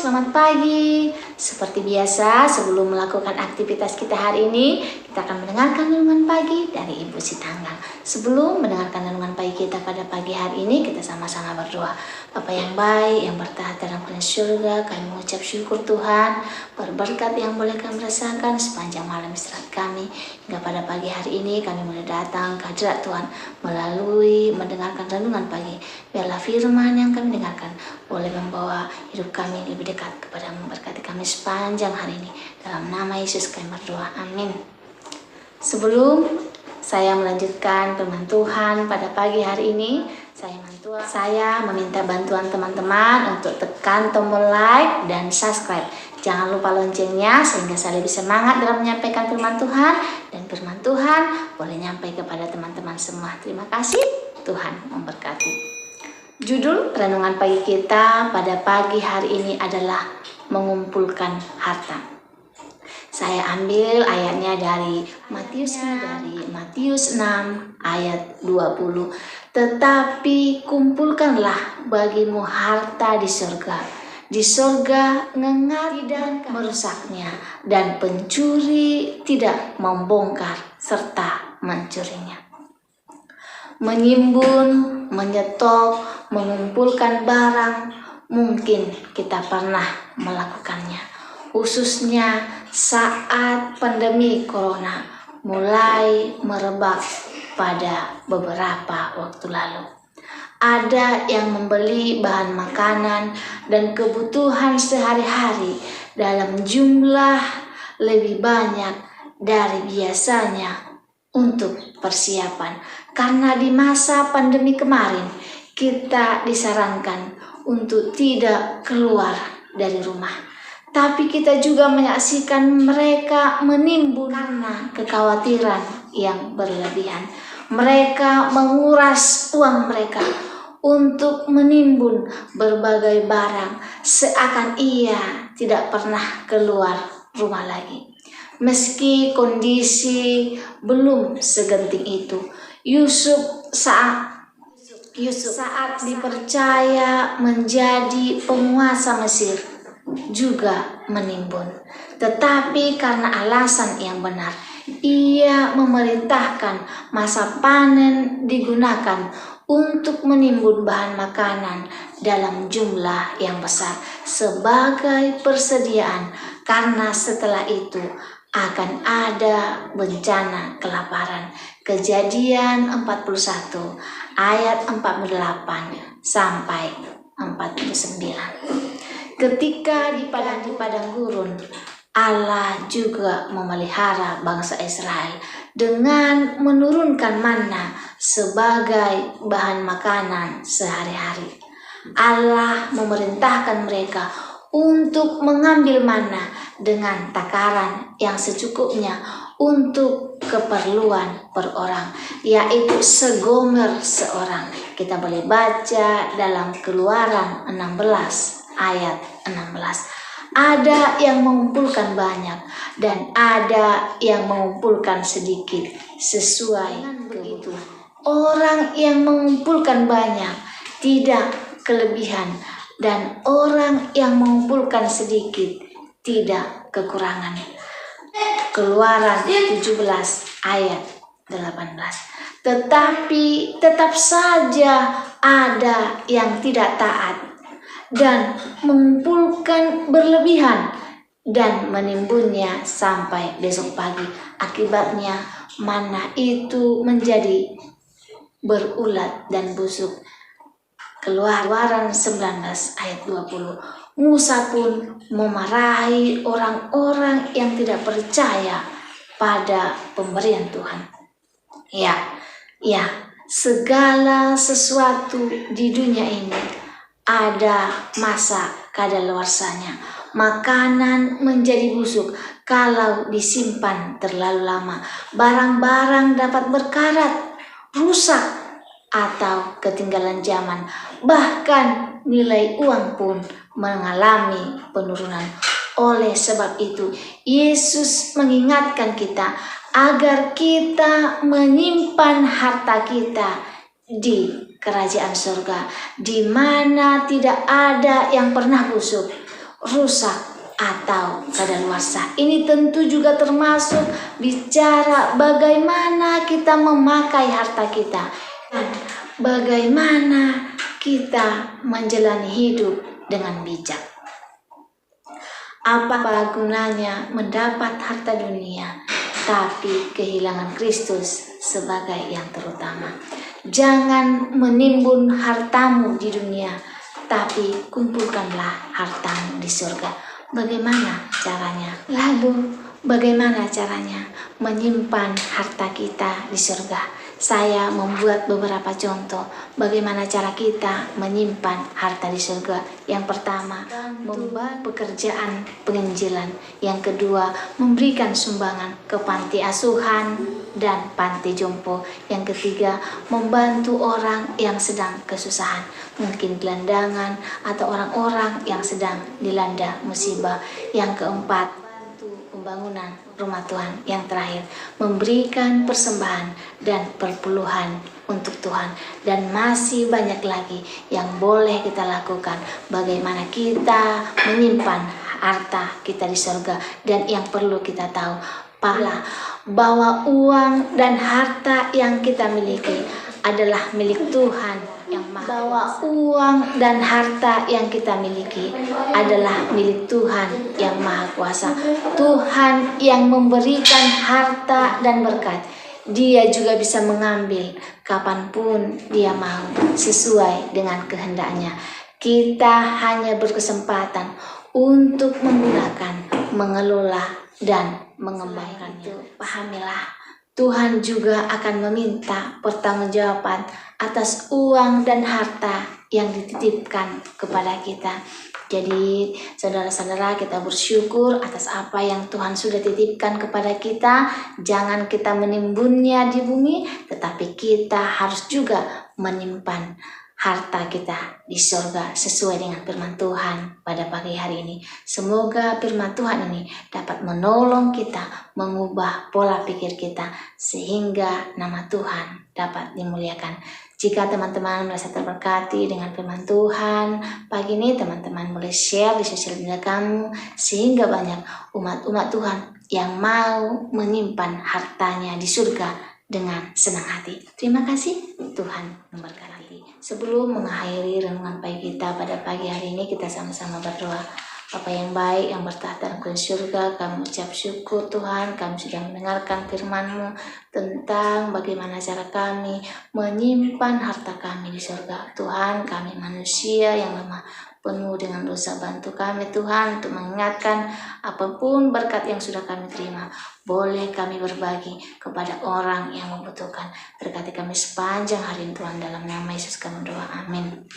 selamat pagi. Seperti biasa, sebelum melakukan aktivitas kita hari ini, kita akan mendengarkan renungan pagi dari Ibu Sitanggang. Sebelum mendengarkan renungan pagi kita pada pagi hari ini, kita sama-sama berdoa. Bapa yang baik, yang bertahta dalam kerajaan surga, kami mengucap syukur Tuhan, berberkat yang boleh kami rasakan sepanjang malam istirahat kami. Hingga pada pagi hari ini, kami boleh datang ke hadirat Tuhan melalui mendengarkan renungan pagi. Biarlah firman yang kami dengarkan boleh membawa hidup kami lebih dekat kepadamu. Berkati kami sepanjang hari ini. Dalam nama Yesus kami berdoa. Amin. Sebelum saya melanjutkan firman Tuhan pada pagi hari ini, saya meminta bantuan teman-teman untuk tekan tombol like dan subscribe. Jangan lupa loncengnya sehingga saya lebih semangat dalam menyampaikan firman Tuhan, dan firman Tuhan boleh nyampai kepada teman-teman semua. Terima kasih, Tuhan memberkati. Judul renungan pagi kita pada pagi hari ini adalah mengumpulkan harta. Saya ambil ayatnya dari Matius 6 ayat 20. Tetapi kumpulkanlah bagimu harta di surga. Di surga ngengat tidak merusaknya, dan pencuri tidak membongkar serta mencurinya. Menimbun, menyetok, mengumpulkan barang, mungkin kita pernah melakukannya. Khususnya saat pandemi corona mulai merebak pada beberapa waktu lalu. Ada yang membeli bahan makanan dan kebutuhan sehari-hari dalam jumlah lebih banyak dari biasanya untuk persiapan. Karena di masa pandemi kemarin kita disarankan untuk tidak keluar dari rumah. Tapi kita juga menyaksikan mereka menimbun karena kekhawatiran yang berlebihan. Mereka menguras uang mereka untuk menimbun berbagai barang seakan ia tidak pernah keluar rumah lagi. Meski kondisi belum segenting itu, Yusuf saat dipercaya menjadi penguasa Mesir juga menimbun. Tetapi karena alasan yang benar, ia memerintahkan masa panen digunakan untuk menimbun bahan makanan dalam jumlah yang besar sebagai persediaan, karena setelah itu akan ada bencana kelaparan. Kejadian 41 ayat 48 sampai 49. Ketika di padang gurun, Allah juga memelihara bangsa Israel dengan menurunkan manna sebagai bahan makanan sehari-hari. Allah memerintahkan mereka untuk mengambil manna dengan takaran yang secukupnya untuk keperluan per orang, yaitu segomer seorang. Kita boleh baca dalam Keluaran 16 ayat 16. Ada yang mengumpulkan banyak dan ada yang mengumpulkan sedikit sesuai kebutuhan. Orang yang mengumpulkan banyak tidak kelebihan, dan orang yang mengumpulkan sedikit tidak kekurangan. Keluaran 17 ayat 18. Tetapi tetap saja ada yang tidak taat dan mengumpulkan berlebihan dan menimbunnya sampai besok pagi. Akibatnya manna itu menjadi berulat dan busuk. Keluaran 19 ayat 20. Musa pun memarahi orang-orang yang tidak percaya pada pemberian Tuhan. Ya, segala sesuatu di dunia ini ada masa kadaluarsanya. Makanan menjadi busuk kalau disimpan terlalu lama. Barang-barang dapat berkarat, rusak, atau ketinggalan zaman. Bahkan nilai uang pun mengalami penurunan. Oleh sebab itu, Yesus mengingatkan kita agar kita menyimpan harta kita di kerajaan surga, di mana tidak ada yang pernah busuk. rusak atau kadaluarsa. Ini tentu juga termasuk bicara bagaimana kita memakai harta kita dan bagaimana kita menjalani hidup dengan bijak. Apa gunanya mendapat harta dunia tapi kehilangan Kristus sebagai yang terutama? Jangan menimbun hartamu di dunia, tapi kumpulkanlah hartamu di surga. Bagaimana caranya? Lalu bagaimana caranya menyimpan harta kita di surga? Saya membuat beberapa contoh bagaimana cara kita menyimpan harta di surga. Yang pertama, membantu pekerjaan penginjilan. Yang kedua, memberikan sumbangan ke panti asuhan dan panti jompo. Yang ketiga, membantu orang yang sedang kesusahan, mungkin gelandangan atau orang-orang yang sedang dilanda musibah. Yang keempat, pembangunan rumah Tuhan. Yang terakhir, memberikan persembahan dan perpuluhan untuk Tuhan. Dan masih banyak lagi yang boleh kita lakukan. Bagaimana kita menyimpan harta kita di surga. Dan yang perlu kita tahu bahwa uang dan harta yang kita miliki adalah milik Tuhan yang Maha. Bahwa uang dan harta yang kita miliki adalah milik Tuhan yang Maha Kuasa. Tuhan yang memberikan harta dan berkat. Dia juga bisa mengambil kapanpun dia mau sesuai dengan kehendaknya. Kita hanya berkesempatan untuk menggunakan, mengelola, dan mengembangkannya. Pahamilah, Tuhan juga akan meminta pertanggungjawaban atas uang dan harta yang dititipkan kepada kita. Jadi saudara-saudara, kita bersyukur atas apa yang Tuhan sudah titipkan kepada kita. Jangan kita menimbunnya di bumi, tetapi kita harus juga menyimpan harta kita di surga sesuai dengan firman Tuhan pada pagi hari ini. Semoga firman Tuhan ini dapat menolong kita mengubah pola pikir kita sehingga nama Tuhan dapat dimuliakan. Jika teman-teman merasa terberkati dengan firman Tuhan pagi ini, teman-teman boleh share di sosial media kamu sehingga banyak umat-umat Tuhan yang mau menyimpan hartanya di surga dengan senang hati. Terima kasih, Tuhan memberkati. Sebelum mengakhiri renungan pagi kita pada pagi hari ini, kita sama-sama berdoa. Bapa yang baik, yang bertahta di surga, kami ucap syukur Tuhan, kami sudah mendengarkan firman-Mu tentang bagaimana cara kami menyimpan harta kami di surga. Tuhan, kami manusia yang lemah, penuh dengan dosa, bantu kami Tuhan untuk mengingatkan apapun berkat yang sudah kami terima, boleh kami berbagi kepada orang yang membutuhkan. Berkati kami sepanjang hari Tuhan, dalam nama Yesus kami doa, amin.